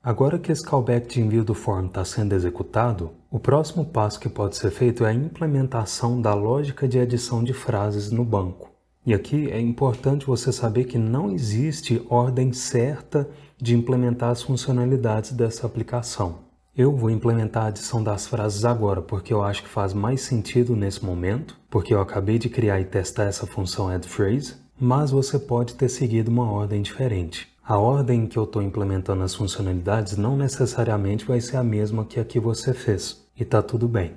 Agora que esse callback de envio do form está sendo executado, o próximo passo que pode ser feito é a implementação da lógica de adição de frases no banco. E aqui é importante você saber que não existe ordem certa de implementar as funcionalidades dessa aplicação. Eu vou implementar a adição das frases agora, porque eu acho que faz mais sentido nesse momento, porque eu acabei de criar e testar essa função addPhrase, mas você pode ter seguido uma ordem diferente. A ordem que eu estou implementando as funcionalidades não necessariamente vai ser a mesma que a que você fez, e está tudo bem.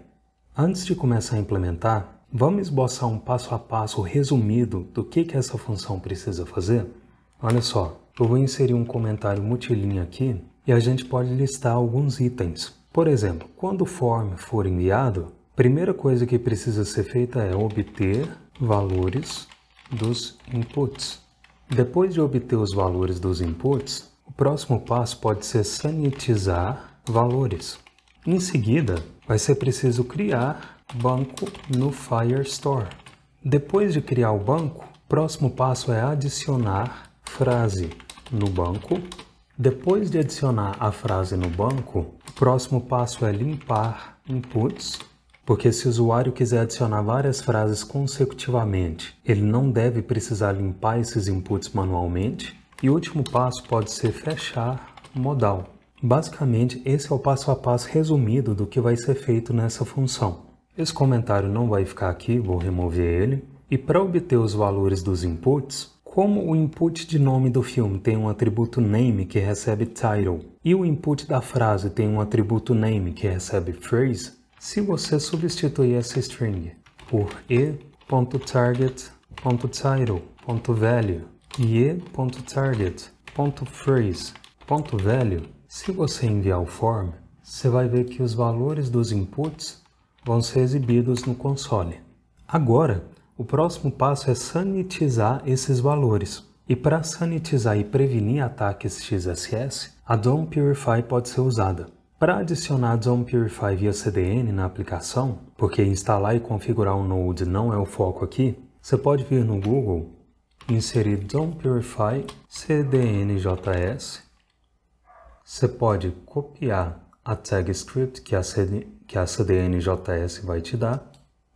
Antes de começar a implementar, vamos esboçar um passo a passo resumido do que essa função precisa fazer? Olha só, eu vou inserir um comentário multilinha aqui e a gente pode listar alguns itens. Por exemplo, quando o form for enviado, a primeira coisa que precisa ser feita é obter valores dos inputs. Depois de obter os valores dos inputs, o próximo passo pode ser sanitizar valores. Em seguida, vai ser preciso criar banco no Firestore. Depois de criar o banco, o próximo passo é adicionar frase no banco. Depois de adicionar a frase no banco, o próximo passo é limpar inputs, porque se o usuário quiser adicionar várias frases consecutivamente, ele não deve precisar limpar esses inputs manualmente. E o último passo pode ser fechar modal. Basicamente, esse é o passo a passo resumido do que vai ser feito nessa função. Esse comentário não vai ficar aqui, vou remover ele. E para obter os valores dos inputs, como o input de nome do filme tem um atributo name que recebe title, e o input da frase tem um atributo name que recebe phrase, se você substituir essa string por e.target.title.value e e.target.phrase.value, se você enviar o form, você vai ver que os valores dos inputs vão ser exibidos no console. Agora, o próximo passo é sanitizar esses valores. E para sanitizar e prevenir ataques XSS, a DOM Purify pode ser usada. Para adicionar a DOM Purify via CDN na aplicação, porque instalar e configurar um Node não é o foco aqui, você pode vir no Google e inserir DOM Purify CDNJS. Você pode copiar a tag script que a CDNJS vai te dar.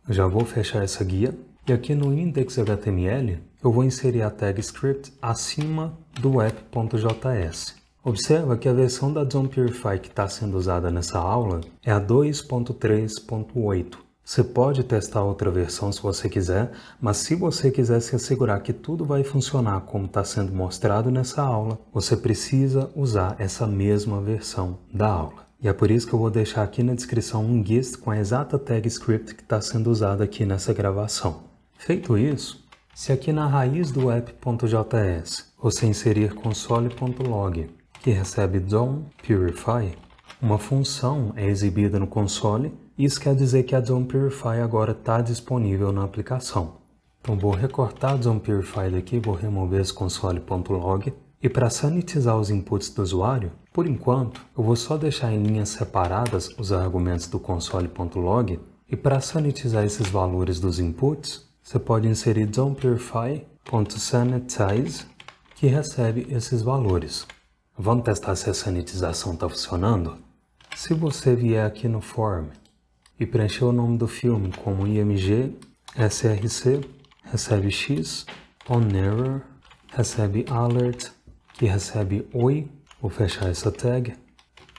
Eu já vou fechar essa guia. E aqui no index.html, eu vou inserir a tag script acima do app.js. Observa que a versão da DOM Purify que está sendo usada nessa aula é a 2.3.8. Você pode testar outra versão se você quiser, mas se você quiser se assegurar que tudo vai funcionar como está sendo mostrado nessa aula, você precisa usar essa mesma versão da aula. E é por isso que eu vou deixar aqui na descrição um gist com a exata tag script que está sendo usada aqui nessa gravação. Feito isso, se aqui na raiz do app.js você inserir console.log, que recebe DOM Purify, uma função é exibida no console. Isso quer dizer que a DOM Purify agora está disponível na aplicação. Então vou recortar a DOM Purify daqui, vou remover esse console.log. E para sanitizar os inputs do usuário, por enquanto, eu vou só deixar em linhas separadas os argumentos do console.log. E para sanitizar esses valores dos inputs, você pode inserir dompurify.sanitize, que recebe esses valores. Vamos testar se a sanitização está funcionando? Se você vier aqui no form e preencher o nome do filme como IMG, SRC, recebe X, OnError, recebe alert, que recebe oi. Vou fechar essa tag,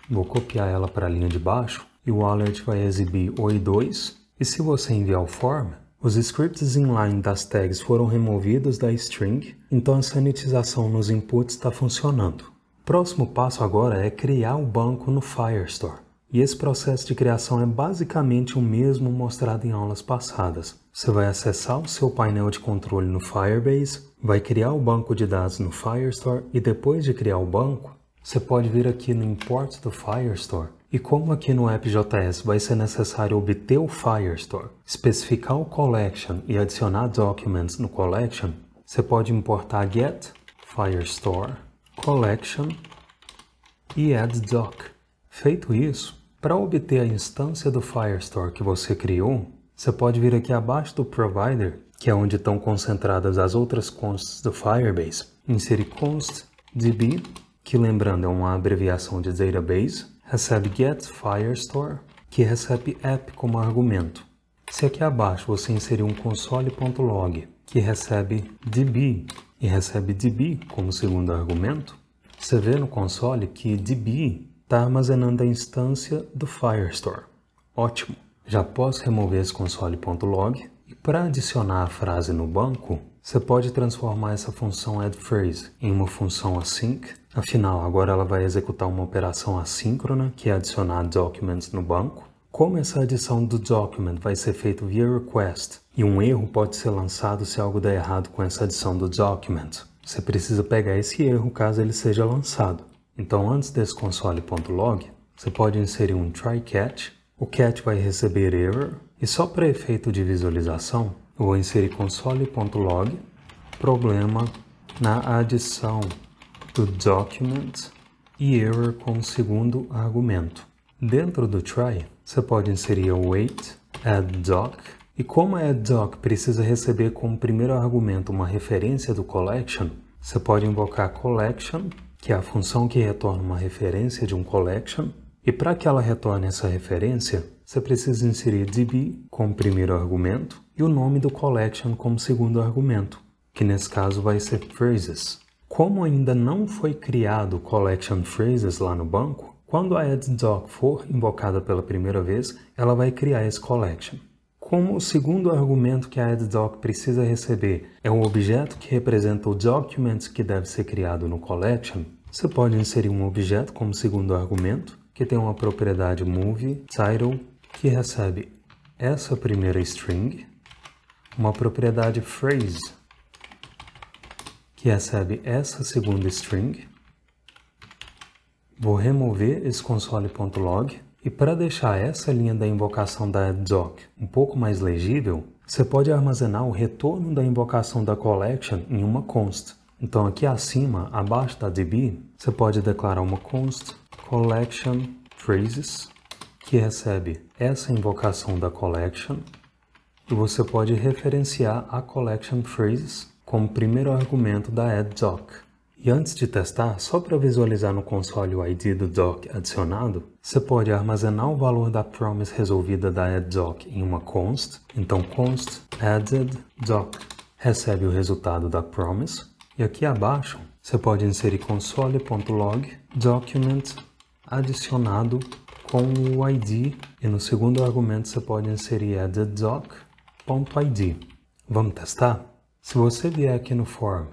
vou copiar ela para a linha de baixo e o alert vai exibir oi2. E se você enviar o form, os scripts inline das tags foram removidos da string, então a sanitização nos inputs está funcionando. O próximo passo agora é criar o banco no Firestore. E esse processo de criação é basicamente o mesmo mostrado em aulas passadas. Você vai acessar o seu painel de controle no Firebase, vai criar o banco de dados no Firestore e depois de criar o banco, você pode vir aqui no Import do Firestore. E como aqui no app.js vai ser necessário obter o Firestore, especificar o collection e adicionar documents no collection, você pode importar get Firestore collection e add doc. Feito isso, para obter a instância do Firestore que você criou, você pode vir aqui abaixo do provider, que é onde estão concentradas as outras consts do Firebase, inserir const db que lembrando é uma abreviação de database, recebe getFirestore, que recebe app como argumento. Se aqui abaixo você inserir um console.log, que recebe db e recebe db como segundo argumento, você vê no console que db está armazenando a instância do Firestore. Ótimo! Já posso remover esse console.log e para adicionar a frase no banco, você pode transformar essa função addPhrase em uma função async. Afinal, agora ela vai executar uma operação assíncrona, que é adicionar documents no banco. Como essa adição do document vai ser feita via request e um erro pode ser lançado se algo der errado com essa adição do document, você precisa pegar esse erro caso ele seja lançado. Então, antes desse console.log, você pode inserir um try catch. O catch vai receber error e só para efeito de visualização, eu vou inserir console.log, problema na adição do document e error com o segundo argumento. Dentro do try, você pode inserir o wait addDoc, e como a addDoc precisa receber como primeiro argumento uma referência do collection, você pode invocar collection, que é a função que retorna uma referência de um collection, e para que ela retorne essa referência, você precisa inserir db como primeiro argumento e o nome do collection como segundo argumento, que nesse caso vai ser phrases. Como ainda não foi criado o collection phrases lá no banco, quando a addDoc for invocada pela primeira vez, ela vai criar esse collection. Como o segundo argumento que a addDoc precisa receber é um objeto que representa o document que deve ser criado no collection, você pode inserir um objeto como segundo argumento, que tem uma propriedade moveTitle, que recebe essa primeira string, uma propriedade phrase, que recebe essa segunda string. Vou remover esse console.log e para deixar essa linha da invocação da addDoc um pouco mais legível, você pode armazenar o retorno da invocação da collection em uma const. Então aqui acima, abaixo da db, você pode declarar uma const collection phrases, que recebe essa invocação da collection, e você pode referenciar a collection phrases como primeiro argumento da addDoc. E antes de testar, só para visualizar no console o ID do doc adicionado, você pode armazenar o valor da promise resolvida da addDoc em uma const. Então const addedDoc recebe o resultado da promise. E aqui abaixo, você pode inserir console.log document adicionado com o ID. E no segundo argumento você pode inserir addedDoc.id. Vamos testar? Se você vier aqui no form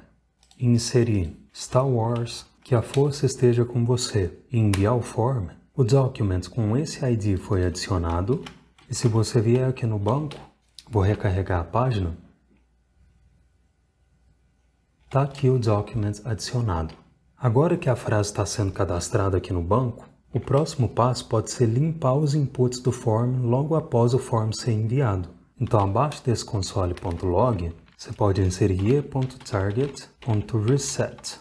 e inserir Star Wars, que a força esteja com você, e enviar o form, o document com esse ID foi adicionado. E se você vier aqui no banco, vou recarregar a página, está aqui o document adicionado. Agora que a frase está sendo cadastrada aqui no banco, o próximo passo pode ser limpar os inputs do form logo após o form ser enviado. Então, abaixo desse console.log, você pode inserir e.target.reset.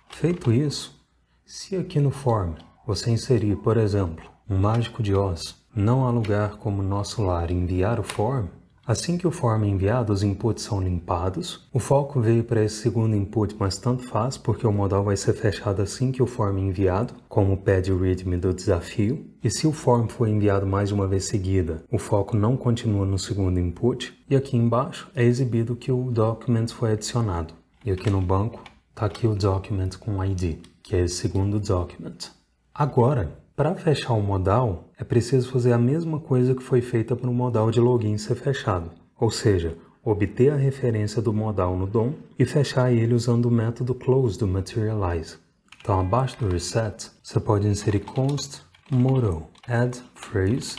Feito isso, se aqui no form você inserir, por exemplo, um mágico de Oz, não há lugar como nosso lar enviar o form, assim que o form é enviado, os inputs são limpados. O foco veio para esse segundo input, mas tanto faz, porque o modal vai ser fechado assim que o form é enviado, como pede o readme do desafio. E se o form for enviado mais de uma vez seguida, o foco não continua no segundo input. E aqui embaixo é exibido que o document foi adicionado. E aqui no banco está aqui o document com ID, que é esse segundo document. Agora, para fechar o modal, é preciso fazer a mesma coisa que foi feita para o modal de login ser fechado, ou seja, obter a referência do modal no DOM e fechar ele usando o método close do materialize. Então, abaixo do reset, você pode inserir const modal add phrase,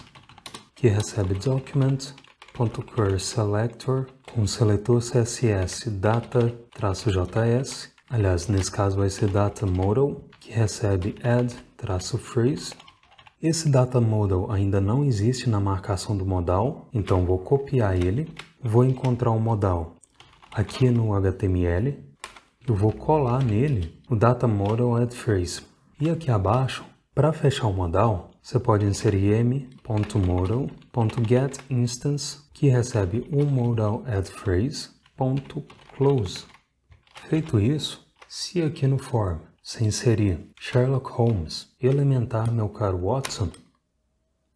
que recebe document.curSelector com o seletor CSS data-js, aliás, nesse caso vai ser data modal, que recebe add-phrase. Esse data modal ainda não existe na marcação do modal, então vou copiar ele, vou encontrar o modal aqui no HTML, eu vou colar nele o data modal add phrase. E aqui abaixo, para fechar o modal, você pode inserir m.modal.getInstance, que recebe o modal add phrase.close. Feito isso, se aqui no form Você inserir Sherlock Holmes, elementar, meu caro Watson.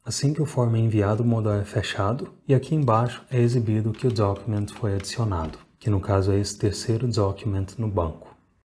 Assim que o form é enviado, o modo é fechado e aqui embaixo é exibido que o document foi adicionado, que no caso é esse terceiro document no banco.